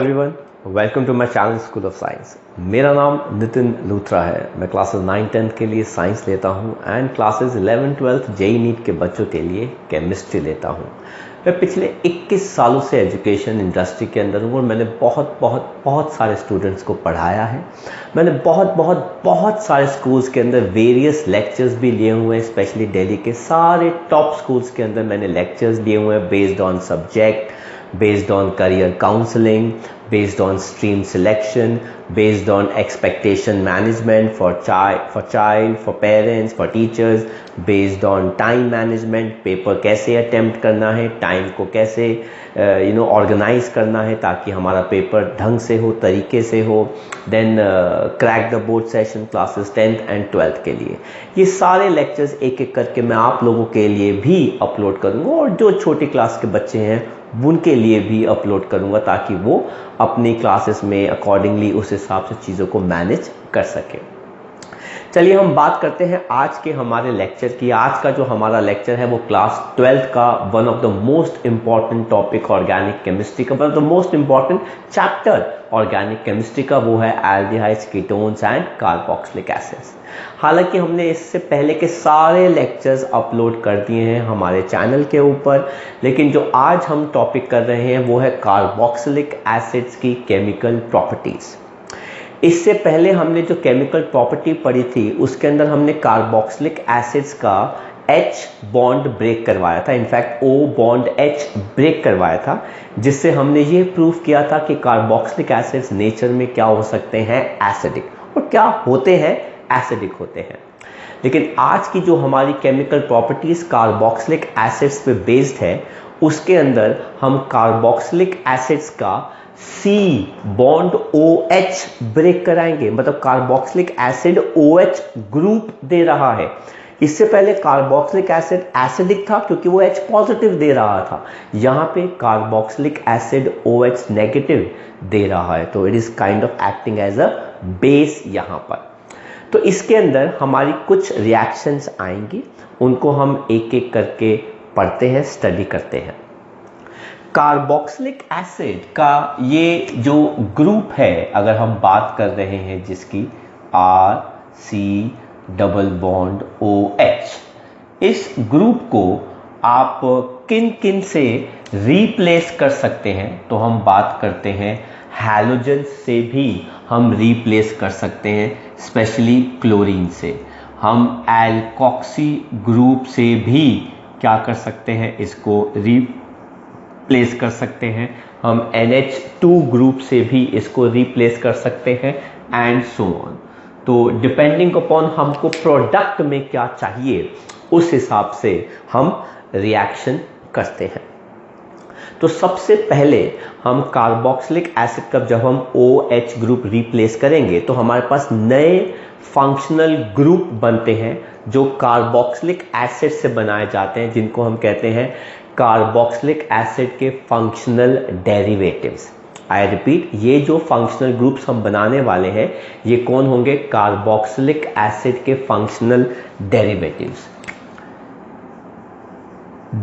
Everyone, welcome to my channel school of science. मेरा नाम नितिन लूथरा है। मैं क्लासेस 9-10 के लिए साइंस लेता हूं एंड क्लासेस 11-12 जेई नीट के बच्चों के लिए केमिस्ट्री लेता हूं। मैं पिछले 21 सालों से एजुकेशन इंडस्ट्री के अंदर हूं और मैंने बहुत सारे स्टूडेंट्स को पढ़ाया है। मैंने बहुत सारे स्कूल्स के अंदर वेरियस लेक्चर्स भी लिए हुए हैं। स्पेशली दिल्ली के सारे टॉप स्कूल्स के अंदर मैंने लेक्चर्स लिए हुए हैं based on subject, based on career counseling, based on stream selection, based on expectation management for child, for parents, for teachers, based on time management, paper कैसे attempt करना है, time को कैसे ऑर्गेनाइज करना है ताकि हमारा पेपर ढंग से हो, तरीके से हो। Then crack the board session classes 10th and 12th के लिए। ये सारे लेक्चर्स एक एक करके मैं आप लोगों के लिए भी अपलोड करूँगा और जो छोटी क्लास के बच्चे हैं उनके लिए भी अपलोड करूंगा ताकि वो अपनी क्लासेस में अकॉर्डिंगली उस हिसाब से चीज़ों को मैनेज कर सके। चलिए हम बात करते हैं आज के हमारे लेक्चर की। आज का जो हमारा लेक्चर है वो क्लास 12th का one of the most important topic organic chemistry का, one of the most important chapter organic chemistry का, वो है aldehydes, ketones and carboxylic acids. हालांकि हमने इससे पहले के सारे लेक्चर्स अपलोड कर दिए हैं हमारे चैनल के ऊपर, लेकिन जो आज हम टॉपिक कर रहे हैं वो है कार्बोक्सिलिक एसिड्स की केमिकल प्रॉपर्टीज। इससे पहले हमने जो केमिकल प्रॉपर्टी पढ़ी थी उसके अंदर हमने कार्बोक्सिलिक एसिड्स का H बॉन्ड ब्रेक करवाया था, in fact O bond H break करवाया था, जिससे हमने ये प्रूव किया था कि कार्बोक्सिलिक एसिड्स नेचर में क्या हो सकते हैं, एसिडिक, और क्या होते हैं, एसिडिक होते हैं। लेकिन आज की जो हमारी केमिकल प्रॉपर्टीज कार्बोक्सिलिक एसिड्स पे बेस्ड है, उसके अंदर हम कार्बोक्सिलिक एसिड्स का C बॉन्ड OH ब्रेक कराएंगे। मतलब कार्बोक्सिलिक एसिड OH ग्रुप दे रहा है। इससे पहले कार्बोक्सिलिक एसिड एसिडिक था क्योंकि वो H पॉजिटिव दे रहा था। यहाँ पे कार्बोक्सिलिक एसिड OH नेगेटिव दे रहा है, तो it is kind of acting as a base यहाँ पर। तो इसके अंदर हमारी कुछ रिएक्शंस आएंगी, उनको हम एक एक करके पढ़ते हैं, स्टडी करते हैं। कार्बोक्सिलिक एसिड का ये जो ग्रुप है, अगर हम बात कर रहे हैं जिसकी RC डबल बॉन्ड OH, इस ग्रुप को आप किन किन से रिप्लेस कर सकते हैं, तो हम बात करते हैं हैलोजन से भी हम रिप्लेस कर सकते हैं, स्पेशली क्लोरीन से। हम एल्कोक्सी ग्रुप से भी क्या कर सकते हैं, इसको रिप्लेस कर सकते हैं। हम NH2 ग्रुप से भी इसको रिप्लेस कर सकते हैं एंड सो ऑन। तो डिपेंडिंग अपॉन हमको प्रोडक्ट में क्या चाहिए उस हिसाब से हम रिएक्शन करते हैं। तो सबसे पहले हम कार्बोक्सिलिक एसिड का जब हम OH ग्रुप रिप्लेस करेंगे तो हमारे पास नए फंक्शनल ग्रुप बनते हैं जो कार्बोक्सिलिक एसिड से बनाए जाते हैं, जिनको हम कहते हैं कार्बोक्सिलिक एसिड के फंक्शनल डेरिवेटिव्स। आई रिपीट, ये जो फंक्शनल ग्रुप्स हम बनाने वाले हैं ये कौन होंगे, कार्बोक्सिलिक एसिड के functional derivatives.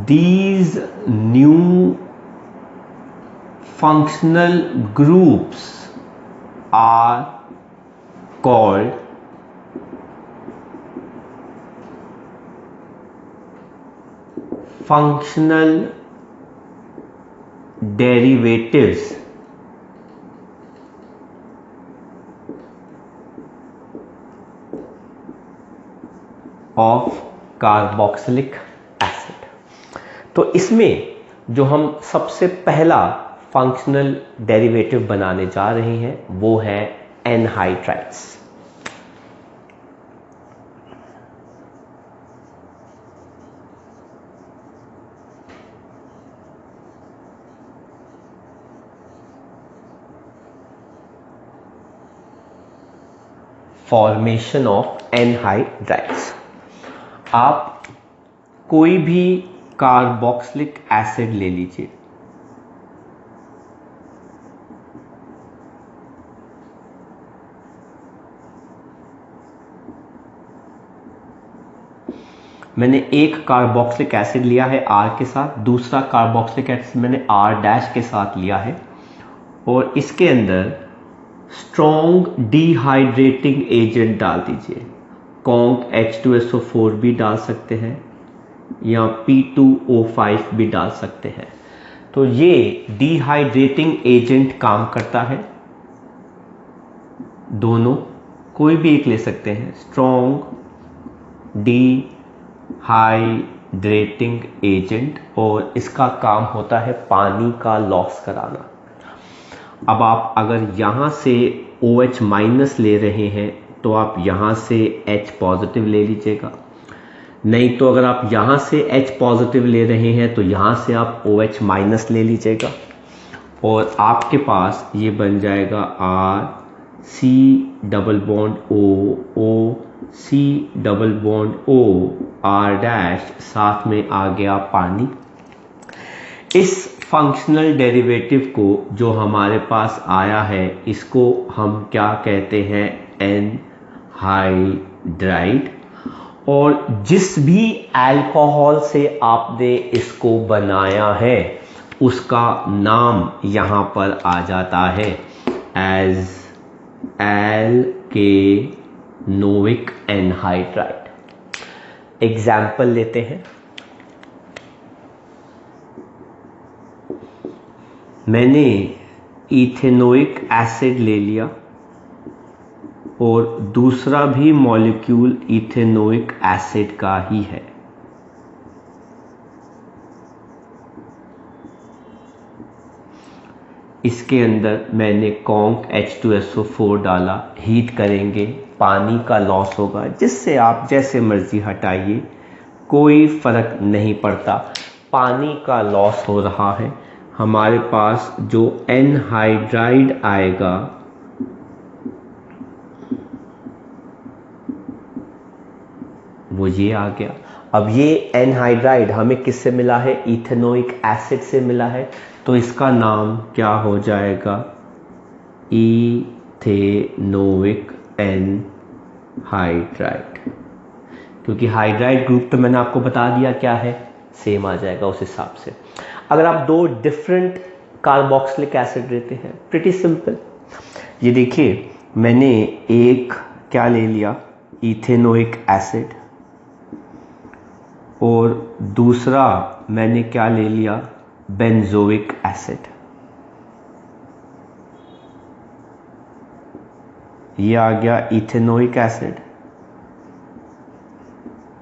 These new functional groups are called functional derivatives of carboxylic acid। तो इसमें जो हम सबसे पहला फंक्शनल डेरिवेटिव बनाने जा रहे हैं वो है एनहाइड्राइड्स। Formation of anhydrides. आप कोई भी कार्बोक्सिलिक एसिड ले लीजिए, मैंने एक कार्बोक्सिलिक एसिड लिया है R के साथ, दूसरा कार्बोक्सिलिक एसिड मैंने R डैश के साथ लिया है। और इसके अंदर स्ट्रॉन्ग डिहाइड्रेटिंग एजेंट डाल दीजिए। कॉन्क H2SO4 भी डाल सकते हैं या P2O5 भी डाल सकते हैं। तो ये डिहाइड्रेटिंग एजेंट काम करता है, दोनों कोई भी एक ले सकते हैं। स्ट्रॉन्ग डिहाइड्रेटिंग एजेंट, और इसका काम होता है पानी का लॉस कराना। अब आप अगर यहाँ से OH माइनस ले रहे हैं तो आप यहाँ से H पॉजिटिव ले लीजिएगा, नहीं तो अगर आप यहाँ से H पॉजिटिव ले रहे हैं तो यहाँ से आप OH माइनस ले लीजिएगा, और आपके पास ये बन जाएगा R C double bond O C double bond O R dash, साथ में आ गया पानी। इस फंक्शनल डेरिवेटिव को जो हमारे पास आया है इसको हम क्या कहते हैं, एनहाइड्राइड। और जिस भी अल्कोहल से आपने इसको बनाया है उसका नाम यहाँ पर आ जाता है एज एल्केनोइक एनहाइड्राइड। एग्जाम्पल लेते हैं। मैंने इथेनोइक एसिड ले लिया और दूसरा भी मॉलिक्यूल इथेनोइक एसिड का ही है। इसके अंदर मैंने कॉन्क H2SO4 डाला, हीट करेंगे, पानी का लॉस होगा, जिससे आप जैसे मर्जी हटाइए कोई फर्क नहीं पड़ता, पानी का लॉस हो रहा है। हमारे पास जो एनहाइड्राइड आएगा वो ये आ गया। अब ये एनहाइड्राइड हमें किससे मिला है, इथेनोइक एसिड से मिला है, तो इसका नाम क्या हो जाएगा, इथेनोइक एनहाइड्राइड। क्योंकि हाइड्राइड ग्रुप तो मैंने आपको बता दिया क्या है, सेम आ जाएगा उस हिसाब से। अगर आप दो डिफरेंट कार्बोक्सिलिक एसिड लेते हैं, प्रिटी सिंपल। ये देखिए, मैंने एक क्या ले लिया, इथेनोइक एसिड, और दूसरा मैंने क्या ले लिया, बेंजोइक एसिड। ये आ गया इथेनोइक एसिड,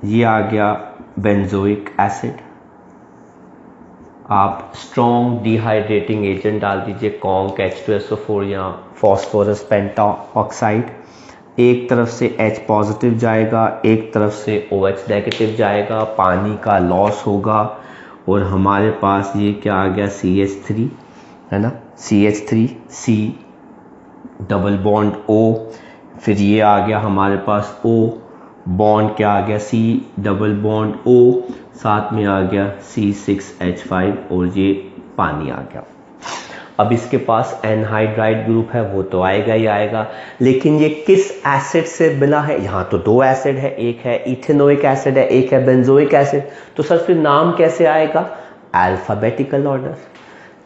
ये आ गया बेंजोइक एसिड। आप स्ट्रॉन्ग डिहाइड्रेटिंग एजेंट डाल दीजिए, कॉन्क H2SO4 या फॉस्फोरस पेंटाऑक्साइड। एक तरफ से H पॉजिटिव जाएगा, एक तरफ से OH नेगेटिव जाएगा, पानी का लॉस होगा, और हमारे पास ये क्या आ गया, CH3 है ना, CH3 C double bond O, फिर ये आ गया हमारे पास O बॉन्ड क्या आ गया, C डबल बॉन्ड O, साथ में आ गया C6H5, और ये पानी आ गया। अब इसके पास एनहाइड्राइड ग्रुप है, वो तो आएगा ही आएगा, लेकिन ये किस एसिड से मिला है, यहाँ तो दो एसिड है, एक है इथेनोइक एसिड है, एक है बेंजोइक एसिड, तो सर फिर नाम कैसे आएगा, अल्फाबेटिकल ऑर्डर।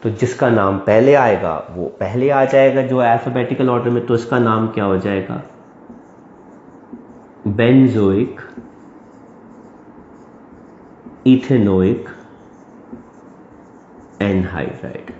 तो जिसका नाम पहले आएगा वो पहले आ जाएगा, जो अल्फाबेटिकल ऑर्डर में, तो इसका नाम क्या हो जाएगा, बेंजोइक इथेनोइक एनहाइड्राइड।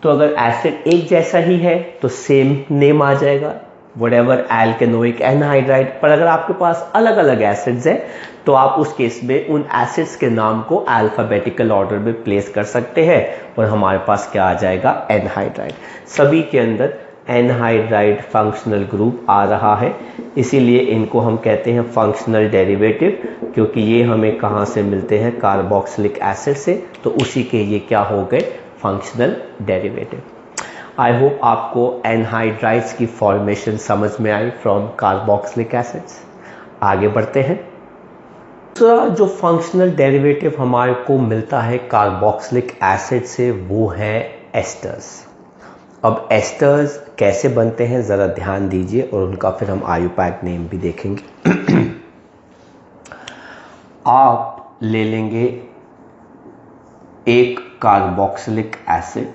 तो अगर एसिड एक जैसा ही है तो सेम नेम आ जाएगा, व्हाटएवर एल्केनोइक एनहाइड्राइड। पर अगर आपके पास अलग अलग एसिड्स हैं तो आप उस केस में उन एसिड्स के नाम को अल्फाबेटिकल ऑर्डर में प्लेस कर सकते हैं, और हमारे पास क्या आ जाएगा, एनहाइड्राइड। सभी के अंदर एनहाइड्राइड फंक्शनल ग्रुप आ रहा है, इसीलिए इनको हम कहते हैं फंक्शनल डेरिवेटिव, क्योंकि ये हमें कहाँ से मिलते हैं, कार्बोक्सिलिक एसिड से, तो उसी के ये क्या हो गए, फंक्शनल डेरिवेटिव। आई होप आपको एनहाइड्राइड्स की फॉर्मेशन समझ में आई फ्रॉम कार्बोक्सिलिक एसिड्स। आगे बढ़ते हैं। दूसरा जो फंक्शनल डेरिवेटिव हमारे को मिलता है कार्बोक्सिलिक एसिड से, वो है एस्टर्स। अब एस्टर्स कैसे बनते हैं ज़रा ध्यान दीजिए, और उनका फिर हम आयुपैक नेम भी देखेंगे। आप ले लेंगे एक कार्बोक्सिलिक एसिड,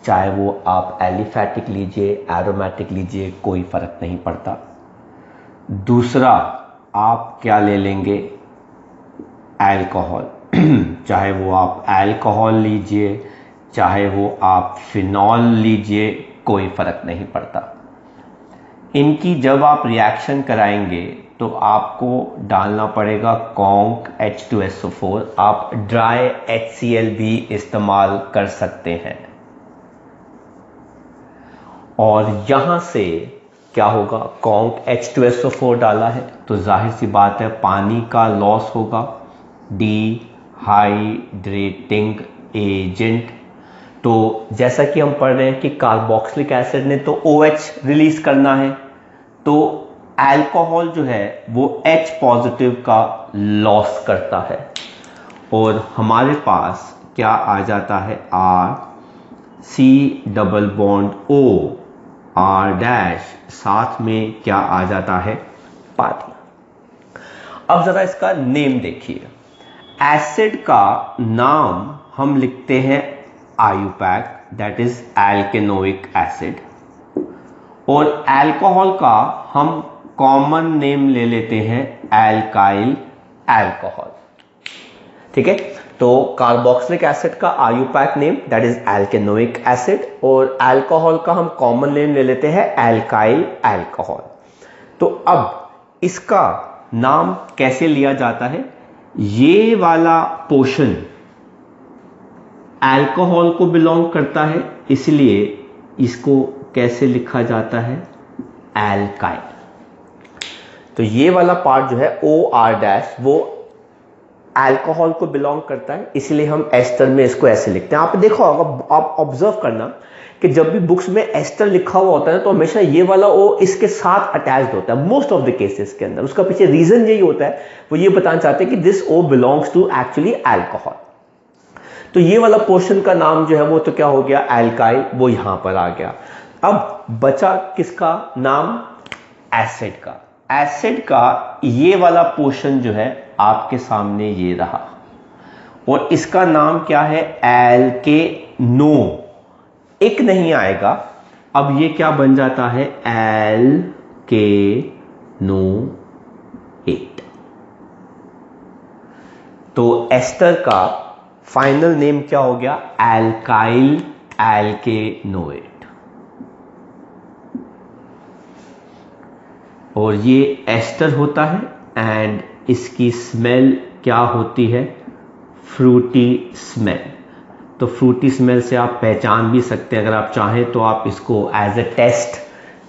चाहे वो आप एलिफैटिक लीजिए, एरोमेटिक लीजिए, कोई फ़र्क नहीं पड़ता। दूसरा, आप क्या ले लेंगे, अल्कोहल चाहे वो आप अल्कोहल लीजिए, चाहे वो आप फिनॉल लीजिए, कोई फ़र्क नहीं पड़ता। इनकी जब आप रिएक्शन कराएंगे तो आपको डालना पड़ेगा कॉन्क H2SO4। आप ड्राई HCl भी इस्तेमाल कर सकते हैं। और यहां से क्या होगा, कॉन्क H2SO4 डाला है तो जाहिर सी बात है पानी का लॉस होगा, डिहाइड्रेटिंग एजेंट। तो जैसा कि हम पढ़ रहे हैं कि कार्बोक्सिलिक एसिड ने तो OH रिलीज करना है, तो अल्कोहल जो है वो H पॉजिटिव का लॉस करता है और हमारे पास क्या आ जाता है, R double bond O R dash, साथ में क्या आ जाता है, पानी। अब जरा इसका नेम देखिए। एसिड का नाम हम लिखते हैं IUPAC, that is alkanoic acid, और अल्कोहल का हम कॉमन नेम ले लेते हैं एल्काइल अल्कोहल। ठीक है, तो कार्बोक्सिलिक एसिड का IUPAC name that is alkanoic acid, और अल्कोहल का हम कॉमन नेम ले लेते हैं एल्काइल अल्कोहल। तो अब इसका नाम कैसे लिया जाता है, ये वाला पोर्शन अल्कोहल को बिलोंग करता है, इसलिए इसको कैसे लिखा जाता है, एल्काइल। तो ये वाला पार्ट जो है OR डैश वो अल्कोहल को बिलोंग करता है, इसलिए हम एस्टर में इसको ऐसे लिखते हैं। आप देखो होगा, आप ऑब्जर्व करना कि जब भी बुक्स में एस्टर लिखा हुआ होता है तो हमेशा ये वाला O इसके साथ अटैच्ड होता है मोस्ट ऑफ द केसेस के अंदर। उसका पीछे रीजन यही होता है, वो ये बताना चाहते हैं कि this O belongs to actually alcohol. तो ये वाला पोर्शन का नाम जो है वो तो क्या हो गया, एल्काइल, वो यहां पर आ गया। अब बचा किसका नाम, एसिड का। एसिड का ये वाला पोर्शन जो है आपके सामने ये रहा, और इसका नाम क्या है, एल्केनो। एक नहीं आएगा, अब ये क्या बन जाता है, एल्केनोएट। तो एस्टर का फाइनल नेम क्या हो गया, एल्काइल एल्केनोएट। और ये एस्टर होता है एंड इसकी स्मेल क्या होती है, फ्रूटी स्मेल। तो फ्रूटी स्मेल से आप पहचान भी सकते हैं, अगर आप चाहें तो आप इसको एज ए टेस्ट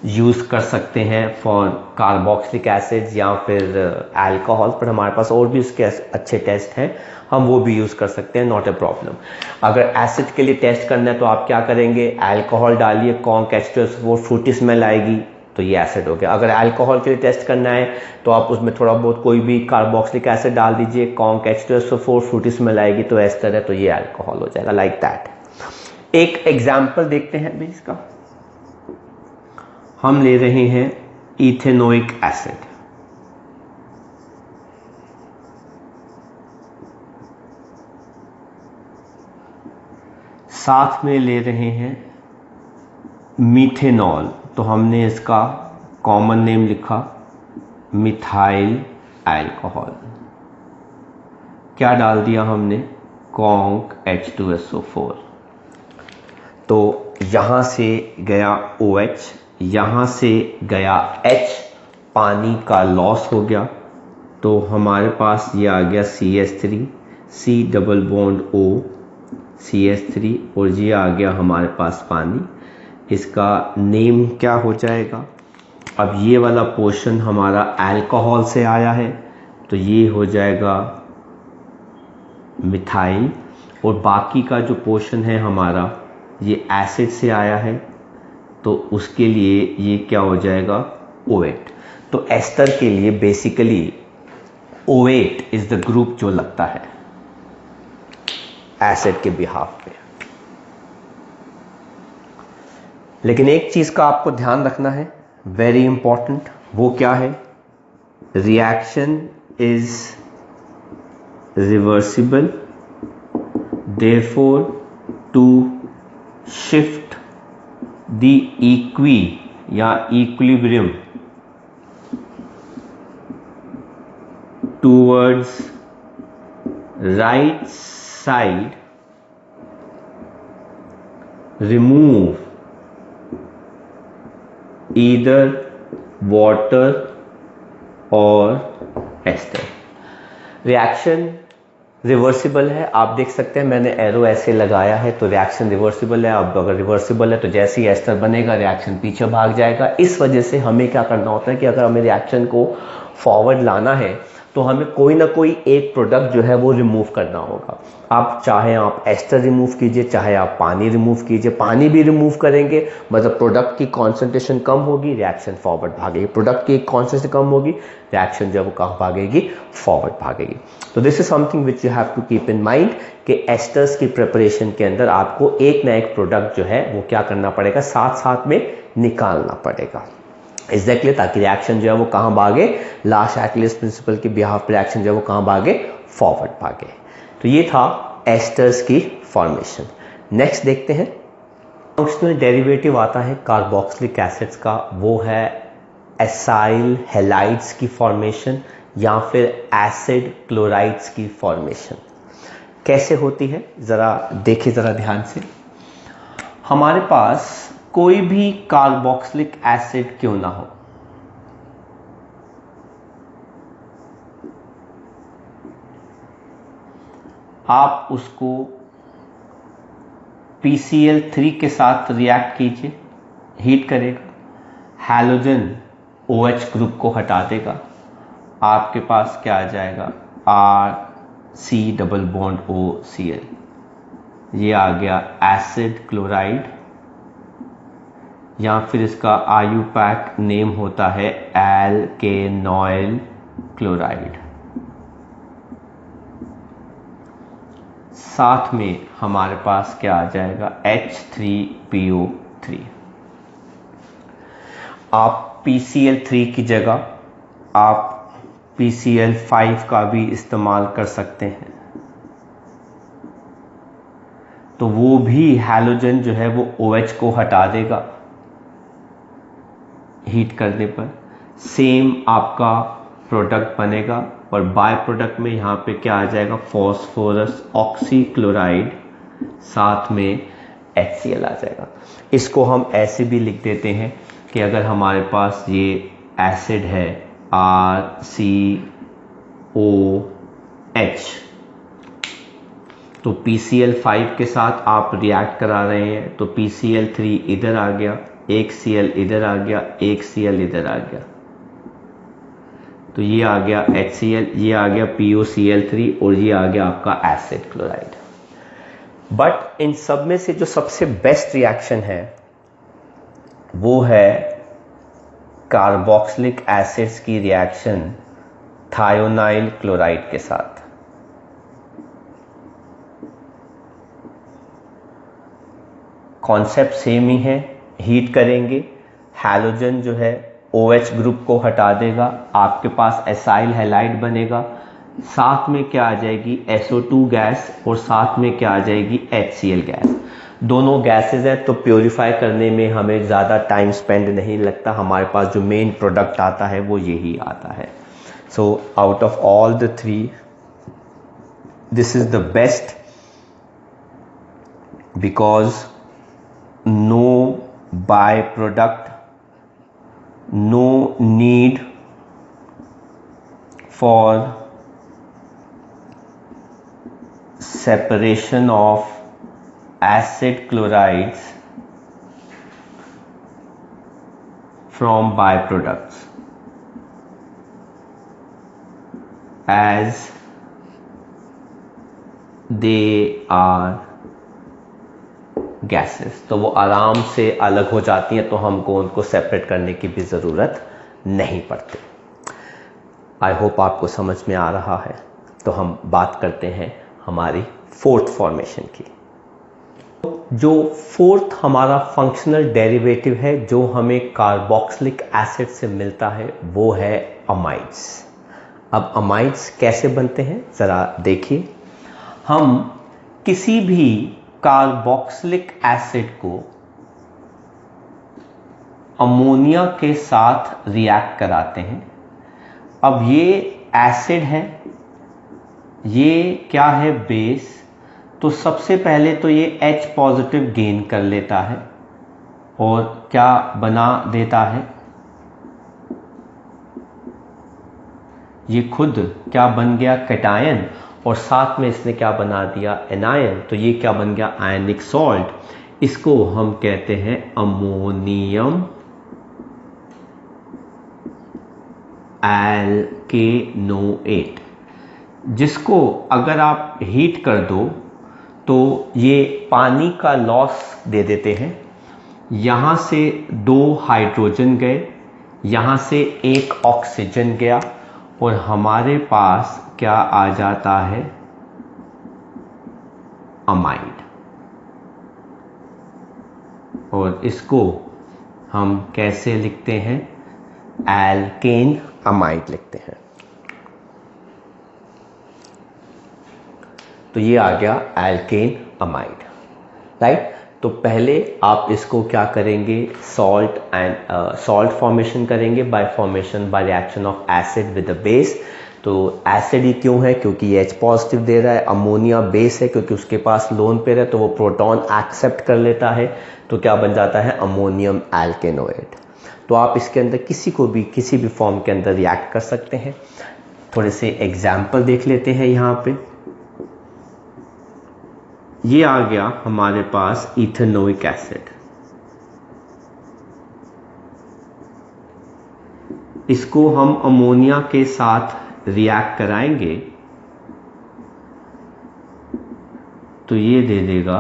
यूज़ कर सकते हैं फॉर कार्बोक्सिलिक एसिड या फिर अल्कोहल, पर हमारे पास और भी उसके अच्छे टेस्ट हैं, हम वो भी यूज़ कर सकते हैं, नॉट ए प्रॉब्लम। अगर एसिड के लिए टेस्ट करना है तो आप क्या करेंगे, अल्कोहल डालिए, कॉन्क H2SO4, फ्रूटी स्मेल आएगी तो ये एसिड हो गया। अगर अल्कोहल के लिए टेस्ट करना है तो आप उसमें थोड़ा बहुत कोई भी कार्बोक्सिलिक एसिड डाल दीजिए, कॉन्क H2SO4, फ्रूटी स्मेल आएगी तो एस्टर है, तो ये अल्कोहल हो जाएगा, लाइक दैट। एक एग्जाम्पल देखते हैं भी इसका। हम ले रहे हैं इथेनोइक एसिड, साथ में ले रहे हैं मीथेनॉल, तो हमने इसका कॉमन नेम लिखा मिथाइल अल्कोहल। क्या डाल दिया हमने, कॉन्क H2SO4। तो यहां से गया OH, यहां से गया H, पानी का लॉस हो गया, तो हमारे पास ये आ गया CH3, C double bond O CH3, और ये आ गया हमारे पास पानी। इसका नेम क्या हो जाएगा, अब ये वाला पोर्शन हमारा अल्कोहल से आया है तो ये हो जाएगा मिथाइल, और बाकी का जो पोर्शन है हमारा ये एसिड से आया है तो उसके लिए ये क्या हो जाएगा, OH। तो एस्टर के लिए basically OH is the group जो लगता है एसिड के बिहाफ पे। लेकिन एक चीज का आपको ध्यान रखना है, वेरी इंपॉर्टेंट, वो क्या है, reaction is reversible, therefore to shift the equilibrium towards right side, remove either water or ester। Reaction reversible है, आप देख सकते हैं मैंने एरो ऐसे लगाया है तो रिएक्शन रिवर्सिबल है। अब अगर रिवर्सिबल है तो जैसे ही एस्टर बनेगा रिएक्शन पीछे भाग जाएगा। इस वजह से हमें क्या करना होता है कि अगर हमें रिएक्शन को फॉरवर्ड लाना है तो हमें कोई ना कोई एक प्रोडक्ट जो है वो रिमूव करना होगा। आप चाहे आप एस्टर रिमूव कीजिए, चाहे आप पानी रिमूव कीजिए। पानी भी रिमूव करेंगे मतलब प्रोडक्ट की कॉन्सेंट्रेशन कम होगी, रिएक्शन फॉरवर्ड भागेगी। प्रोडक्ट की कॉन्सेंट्रेशन कम होगी, रिएक्शन जो है वो कहाँ भागेगी, फॉरवर्ड भागेगी। तो this is something which you have to keep in mind कि एस्टर्स की प्रिपरेशन के अंदर आपको एक ना एक प्रोडक्ट जो है वो क्या करना पड़ेगा, साथ साथ में निकालना पड़ेगा एग्जैक्टली, ताकि रिएक्शन जो है वो कहाँ भागे, लास्ट एटलिस्ट प्रिंसिपल के बिहाफ पे रिएक्शन जो है वो कहाँ भागे, फॉरवर्ड भागे। तो ये था एस्टर्स की फॉर्मेशन। नेक्स्ट देखते हैं फंक्शनल डेरिवेटिव आता है कार्बोक्सिलिक एसिड्स का, वो है एसाइल हैलाइड्स की फॉर्मेशन या फिर एसिड क्लोराइड्स की फॉर्मेशन। कैसे होती है जरा देखिए जरा ध्यान से। हमारे पास कोई भी कार्बोक्सिलिक एसिड क्यों ना हो, आप उसको PCl3 के साथ रिएक्ट कीजिए, हीट करेगा, हैलोजन OH ग्रुप को हटा देगा, आपके पास क्या आ जाएगा, RC डबल बॉन्ड OCl, ये आ गया एसिड क्लोराइड, या फिर इसका IUPAC नेम होता है एल्केनॉइल क्लोराइड। साथ में हमारे पास क्या आ जाएगा, H3PO3। आप PCl3 की जगह आप PCl5 का भी इस्तेमाल कर सकते हैं, तो वो भी हैलोजन जो है वो OH को हटा देगा हीट करने पर, सेम आपका प्रोडक्ट बनेगा और बाय प्रोडक्ट में यहाँ पे क्या आ जाएगा, फॉस्फोरस ऑक्सीक्लोराइड, साथ में HCl आ जाएगा। इसको हम ऐसे भी लिख देते हैं कि अगर हमारे पास ये एसिड है RCOH, तो PCl5 के साथ आप रिएक्ट करा रहे हैं तो PCl3 इधर आ गया, एक Cl इधर आ गया, एक Cl इधर आ गया, तो ये आ गया HCl, ये आ गया POCl3 और ये आ गया आपका एसिड क्लोराइड। बट इन सब में से जो सबसे बेस्ट रिएक्शन है वो है कार्बोक्सिलिक एसिड्स की रिएक्शन थायोनाइल क्लोराइड के साथ। कॉन्सेप्ट सेम ही है, हीट करेंगे, हैलोजन जो है OH ग्रुप को हटा देगा, आपके पास एसाइल हैलाइड बनेगा, साथ में क्या आ जाएगी, SO2 गैस और साथ में क्या आ जाएगी, HCl गैस। दोनों गैसेज है तो प्योरीफाई करने में हमें ज़्यादा टाइम स्पेंड नहीं लगता, हमारे पास जो मेन प्रोडक्ट आता है वो यही आता है। So out of all the three this is the best because no byproduct, no need for separation of acid chlorides from byproducts, as they are gases, तो वो आराम से अलग हो जाती हैं, तो हमको उनको सेपरेट करने की भी ज़रूरत नहीं पड़ती। आई होप आपको समझ में आ रहा है। तो हम बात करते हैं हमारी फोर्थ फॉर्मेशन की। जो फोर्थ हमारा फंक्शनल डेरिवेटिव है जो हमें कार्बोक्सिलिक एसिड से मिलता है वो है अमाइड्स। अब अमाइड्स कैसे बनते हैं ज़रा देखिए। हम किसी भी कार्बोक्सिलिक एसिड को अमोनिया के साथ रिएक्ट कराते हैं। अब ये एसिड है, ये क्या है, बेस। तो सबसे पहले तो ये H पॉजिटिव गेन कर लेता है और क्या बना देता है, ये खुद क्या बन गया, कैटायन, और साथ में इसने क्या बना दिया, एनायन। तो ये क्या बन गया, आयनिक सॉल्ट। इसको हम कहते हैं अमोनियम एल्केनोएट, जिसको अगर आप हीट कर दो तो ये पानी का लॉस दे देते हैं। यहाँ से 2 हाइड्रोजन गए, यहाँ से 1 ऑक्सीजन गया और हमारे पास क्या आ जाता है, अमाइड। और इसको हम कैसे लिखते हैं, एल्केन अमाइड लिखते हैं। तो ये आ गया एल्केन अमाइड, राइट। तो पहले आप इसको क्या करेंगे, सॉल्ट फॉर्मेशन करेंगे bye formation by reaction of acid with the base. तो एसिड ही क्यों है, क्योंकि ये H पॉजिटिव दे रहा है। अमोनिया बेस है क्योंकि उसके पास लोन पेयर है, तो वो प्रोटॉन एक्सेप्ट कर लेता है। तो क्या बन जाता है, अमोनियम एल्केनोएट। तो आप इसके अंदर किसी भी फॉर्म के अंदर रिएक्ट कर सकते हैं। थोड़े से एग्जाम्पल देख लेते हैं। यहाँ पे ये आ गया हमारे पास इथेनोइक एसिड। इसको हम अमोनिया के साथ रिएक्ट कराएंगे तो ये दे देगा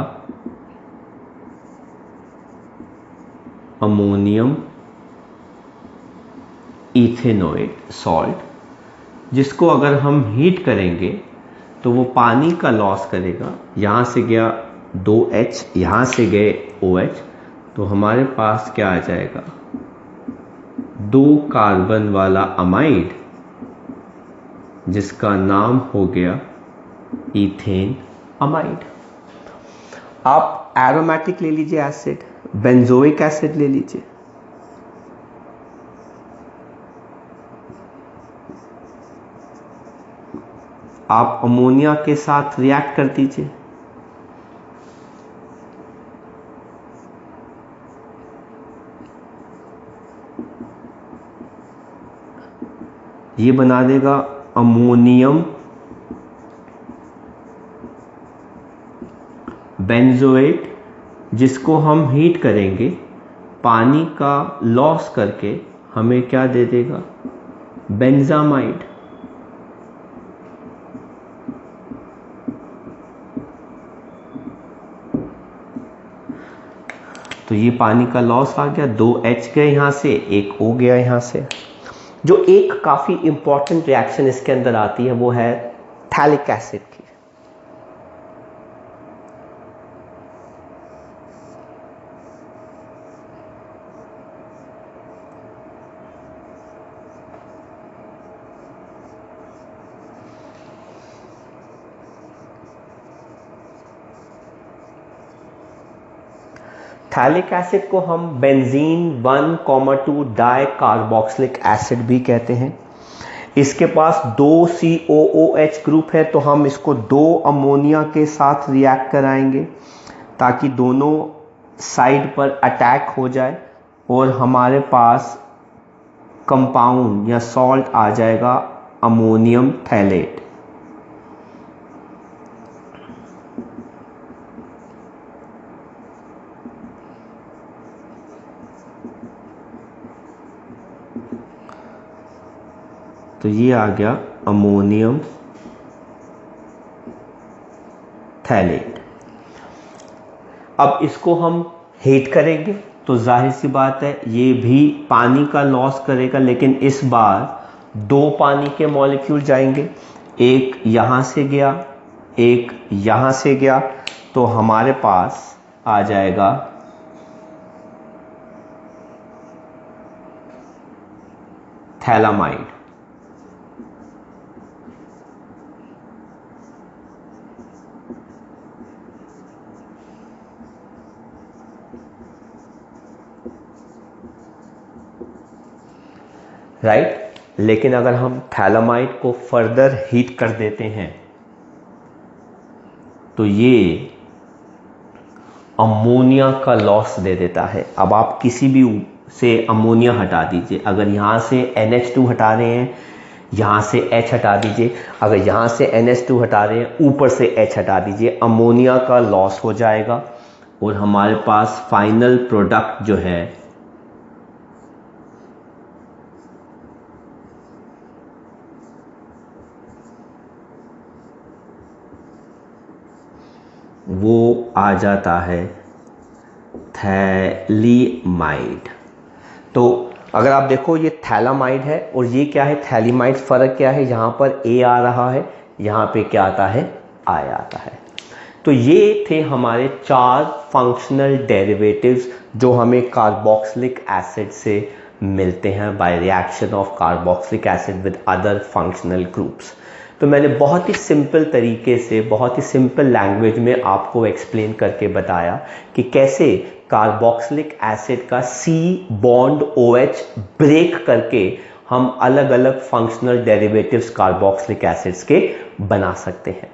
अमोनियम इथेनोएट सॉल्ट, जिसको अगर हम हीट करेंगे तो वो पानी का लॉस करेगा। यहाँ से गया 2H, यहाँ से गए OH, तो हमारे पास क्या आ जाएगा, 2 कार्बन वाला अमाइड, जिसका नाम हो गया इथेन अमाइड। आप एरोमेटिक ले लीजिए एसिड, बेंजोइक एसिड ले लीजिए। आप अमोनिया के साथ रिएक्ट कर दीजिए, ये बना देगा अमोनियम बेंजोएट, जिसको हम हीट करेंगे पानी का लॉस करके हमें क्या दे देगा, बेंजामाइड। तो ये पानी का लॉस आ गया, 2H गए यहाँ से, 1 O गया यहाँ से। जो एक काफी इंपॉर्टेंट रिएक्शन इसके अंदर आती है वो है थैलिक एसिड की। थैलिक एसिड को हम बेंजीन 1,2 डाई कार्बोक्सिलिक एसिड भी कहते हैं। इसके पास 2 COOH ग्रुप है, तो हम इसको 2 अमोनिया के साथ रिएक्ट कराएंगे ताकि दोनों साइड पर अटैक हो जाए और हमारे पास कंपाउंड या सॉल्ट आ जाएगा अमोनियम थैलेट। तो ये आ गया अमोनियम थैलेट। अब इसको हम हीट करेंगे तो जाहिर सी बात है ये भी पानी का लॉस करेगा, लेकिन इस बार 2 पानी के मॉलिक्यूल जाएंगे, एक यहाँ से गया, एक यहाँ से गया, तो हमारे पास आ जाएगा थैलामाइड। राइट। लेकिन अगर हम थैलामाइड को फर्दर हीट कर देते हैं तो ये अमोनिया का लॉस दे देता है। अब आप किसी भी से अमोनिया हटा दीजिए, अगर यहाँ से NH2 हटा रहे हैं, यहाँ से H हटा दीजिए, अगर यहाँ से NH2 हटा रहे हैं, ऊपर से H हटा दीजिए, अमोनिया का लॉस हो जाएगा और हमारे पास फाइनल प्रोडक्ट जो है वो आ जाता है थैलीमाइड। तो अगर आप देखो ये थैलामाइड है और ये क्या है थैलीमाइड, फ़र्क क्या है, यहाँ पर A आ रहा है, यहाँ पे क्या आता है I आता है। तो ये थे हमारे 4 फंक्शनल डेरिवेटिव्स जो हमें कार्बोक्सिलिक एसिड से मिलते हैं by reaction of carboxylic acid with other functional groups. तो मैंने बहुत ही सिंपल तरीके से, बहुत ही सिंपल लैंग्वेज में आपको एक्सप्लेन करके बताया कि कैसे कार्बोक्सिलिक एसिड का C बॉन्ड OH ब्रेक करके हम अलग अलग फंक्शनल डेरिवेटिव्स कार्बोक्सिलिक एसिड्स के बना सकते हैं।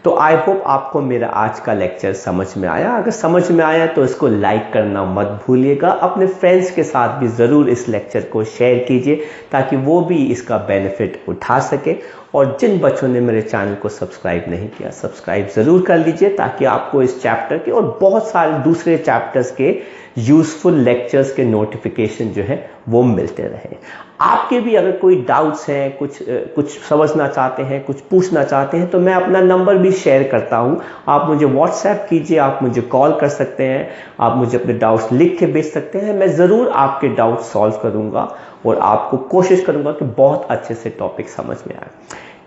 तो आई होप आपको मेरा आज का लेक्चर समझ में आया। अगर समझ में आया तो इसको लाइक करना मत भूलिएगा। अपने फ्रेंड्स के साथ भी ज़रूर इस लेक्चर को शेयर कीजिए ताकि वो भी इसका बेनिफिट उठा सके। और जिन बच्चों ने मेरे चैनल को सब्सक्राइब नहीं किया, सब्सक्राइब ज़रूर कर लीजिए ताकि आपको इस चैप्टर के और बहुत सारे दूसरे चैप्टर्स के यूज़फुल लेक्चर्स के नोटिफिकेशन जो है वो मिलते रहे। आपके भी अगर कोई डाउट्स हैं, कुछ समझना चाहते हैं, कुछ पूछना चाहते हैं, तो मैं अपना नंबर भी शेयर करता हूं। आप मुझे व्हाट्सएप कीजिए, आप मुझे कॉल कर सकते हैं, आप मुझे अपने डाउट्स लिख के भेज सकते हैं। मैं ज़रूर आपके डाउट सॉल्व करूंगा और आपको कोशिश करूंगा कि बहुत अच्छे से टॉपिक समझ में आए।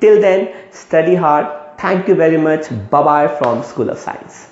Till then, study hard. Thank you very much. Bye bye from school of science.